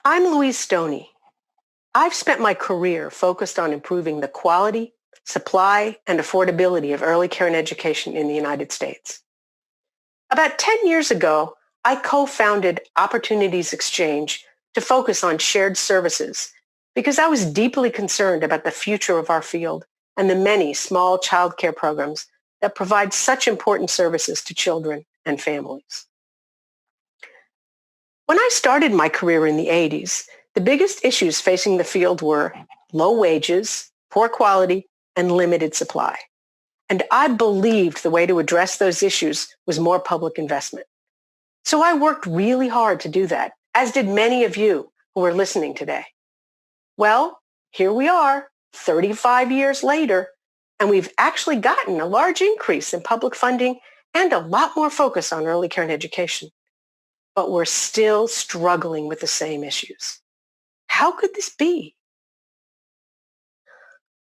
I'm Louise Stoney. I've spent my career focused on improving the quality, supply, and affordability of early care and education in the United States. About 10 years ago, I co-founded Opportunities Exchange to focus on shared services because I was deeply concerned about the future of our field and the many small child care programs that provide such important services to children and families. When I started my career in the 80s, the biggest issues facing the field were low wages, poor quality, and limited supply. And I believed the way to address those issues was more public investment. So I worked really hard to do that, as did many of you who are listening today. Well, here we are, 35 years later, and we've actually gotten a large increase in public funding and a lot more focus on early care and education. But we're still struggling with the same issues. How could this be?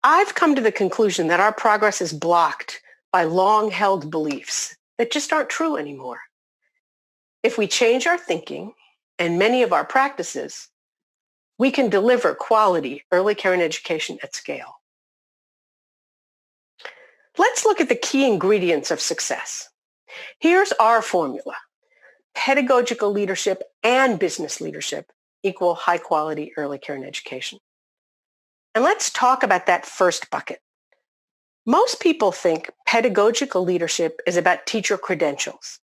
I've come to the conclusion that our progress is blocked by long-held beliefs that just aren't true anymore. If we change our thinking and many of our practices, we can deliver quality early care and education at scale. Let's look at the key ingredients of success. Here's our formula. Pedagogical leadership and business leadership equal high-quality early care and education. And let's talk about that first bucket. Most people think pedagogical leadership is about teacher credentials.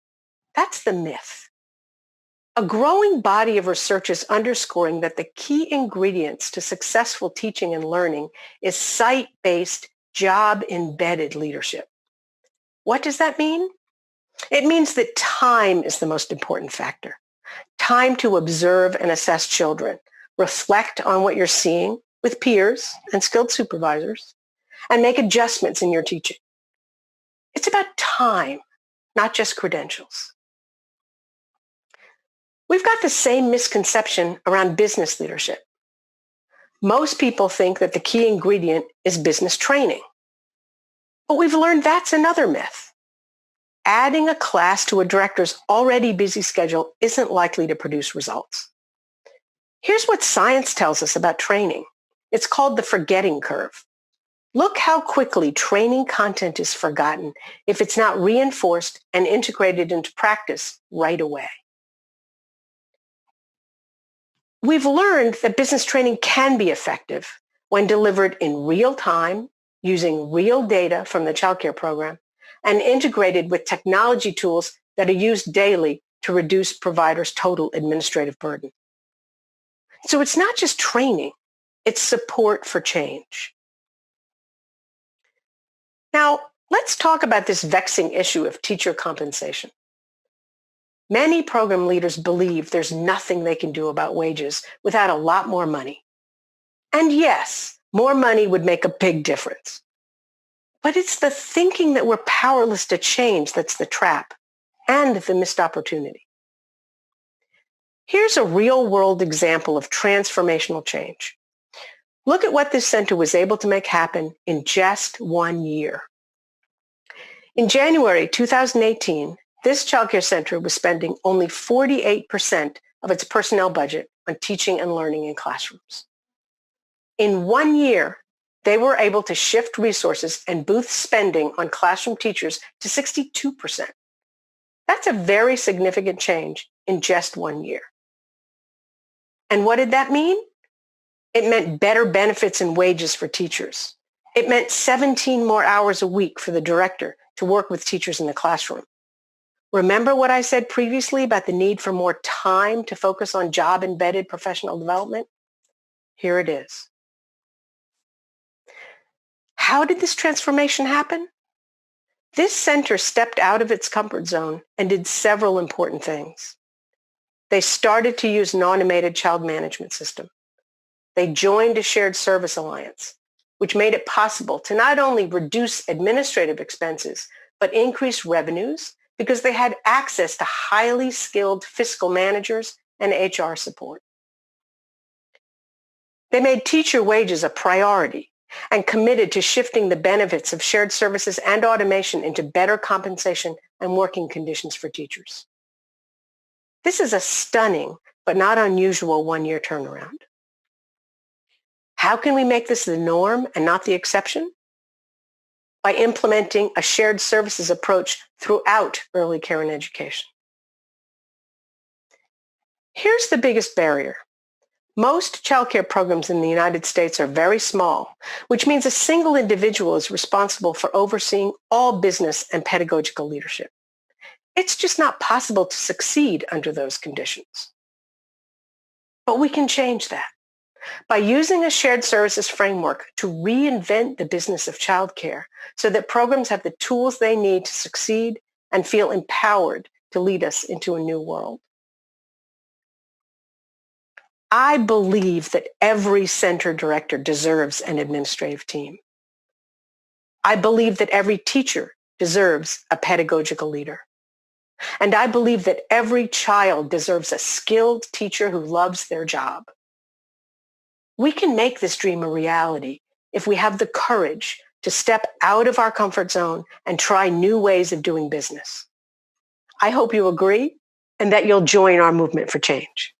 That's the myth. A growing body of research is underscoring that the key ingredients to successful teaching and learning is site-based, job-embedded leadership. What does that mean? It means that time is the most important factor. Time to observe and assess children, reflect on what you're seeing with peers and skilled supervisors, and make adjustments in your teaching. It's about time, not just credentials. We've got the same misconception around business leadership. Most people think that the key ingredient is business training. But we've learned that's another myth. Adding a class to a director's already busy schedule isn't likely to produce results. Here's what science tells us about training. It's called the forgetting curve. Look how quickly training content is forgotten if it's not reinforced and integrated into practice right away. We've learned that business training can be effective when delivered in real time, using real data from the child care program, and integrated with technology tools that are used daily to reduce providers' total administrative burden. So it's not just training, it's support for change. Now, let's talk about this vexing issue of teacher compensation. Many program leaders believe there's nothing they can do about wages without a lot more money. And yes, more money would make a big difference. But it's the thinking that we're powerless to change that's the trap and the missed opportunity. Here's a real-world example of transformational change. Look at what this center was able to make happen in just 1 year. In January 2018, this childcare center was spending only 48% of its personnel budget on teaching and learning in classrooms. In 1 year, they were able to shift resources and boost spending on classroom teachers to 62%. That's a very significant change in just 1 year. And what did that mean? It meant better benefits and wages for teachers. It meant 17 more hours a week for the director to work with teachers in the classroom. Remember what I said previously about the need for more time to focus on job-embedded professional development? Here it is. How did this transformation happen? This center stepped out of its comfort zone and did several important things. They started to use an automated child management system. They joined a shared service alliance, which made it possible to not only reduce administrative expenses, but increase revenues because they had access to highly skilled fiscal managers and HR support. They made teacher wages a priority and committed to shifting the benefits of shared services and automation into better compensation and working conditions for teachers. This is a stunning but not unusual one-year turnaround. How can we make this the norm and not the exception? By implementing a shared services approach throughout early care and education. Here's the biggest barrier. Most childcare programs in the United States are very small, which means a single individual is responsible for overseeing all business and pedagogical leadership. It's just not possible to succeed under those conditions. But we can change that by using a shared services framework to reinvent the business of childcare so that programs have the tools they need to succeed and feel empowered to lead us into a new world. I believe that every center director deserves an administrative team. I believe that every teacher deserves a pedagogical leader. And I believe that every child deserves a skilled teacher who loves their job. We can make this dream a reality if we have the courage to step out of our comfort zone and try new ways of doing business. I hope you agree and that you'll join our movement for change.